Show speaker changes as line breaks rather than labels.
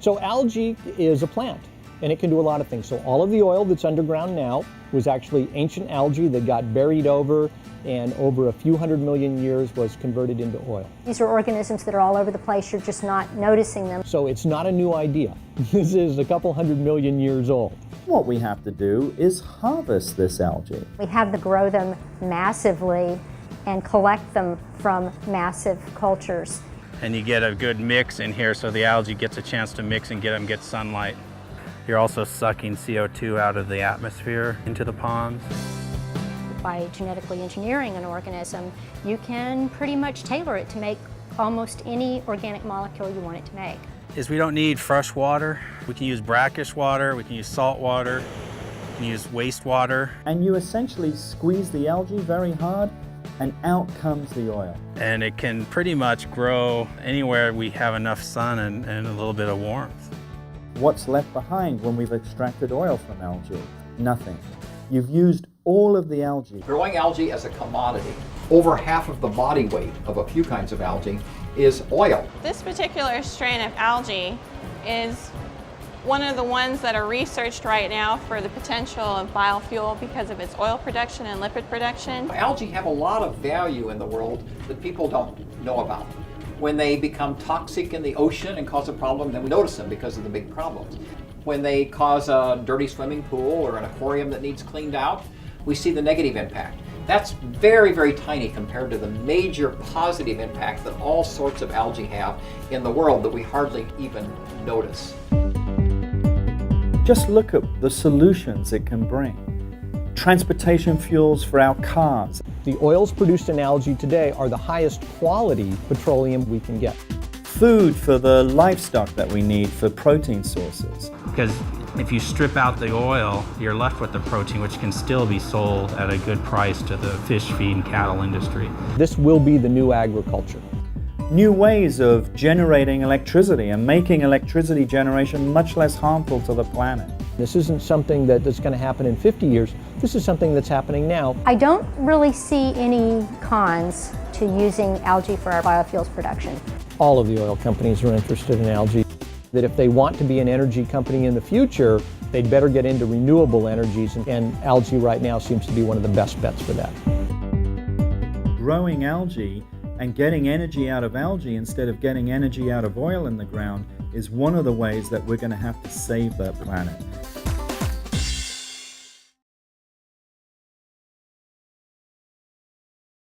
So algae is a plant, and it can do a lot of things. So all of the oil that's underground now was actually ancient algae that got buried over, and over a few 100 million years was converted into oil.
These are organisms that are all over the place, you're just not noticing them.
So it's not a new idea. This is a couple 100 million years old.
What we have to do is harvest this algae.
We have to grow them massively and collect them from massive cultures.
And you get a good mix in here so the algae gets a chance to mix and get sunlight. You're also sucking CO2 out of the atmosphere into the ponds.
By genetically engineering an organism, you can pretty much tailor it to make almost any organic molecule you want it to make.
We don't need fresh water. We can use brackish water, we can use salt water, we can use wastewater.
And you essentially squeeze the algae very hard, and out comes the oil.
And it can pretty much grow anywhere we have enough sun and a little bit of warmth.
What's left behind when we've extracted oil from algae? Nothing. You've used all of the algae.
Growing algae as a commodity, over half of the body weight of a few kinds of algae is oil.
This particular strain of algae is one of the ones that are researched right now for the potential of biofuel because of its oil production and lipid production.
Algae have a lot of value in the world that people don't know about. When they become toxic in the ocean and cause a problem, then we notice them because of the big problems. When they cause a dirty swimming pool or an aquarium that needs cleaned out, we see the negative impact. That's very, very tiny compared to the major positive impact that all sorts of algae have in the world that we hardly even notice.
Just look at the solutions it can bring. Transportation fuels for our cars.
The oils produced in algae today are the highest quality petroleum we can get.
Food for the livestock that we need for protein sources.
Because if you strip out the oil, you're left with the protein, which can still be sold at a good price to the fish feed and cattle industry.
This will be the new agriculture.
New ways of generating electricity and making electricity generation much less harmful to the planet.
This isn't something that's going to happen in 50 years. This is something that's happening now.
I don't really see any cons to using algae for our biofuels production.
All of the oil companies are interested in algae. That if they want to be an energy company in the future, they'd better get into renewable energies, and algae right now seems to be one of the best bets for that.
Growing algae and getting energy out of algae instead of getting energy out of oil in the ground is one of the ways that we're going to have to save that planet.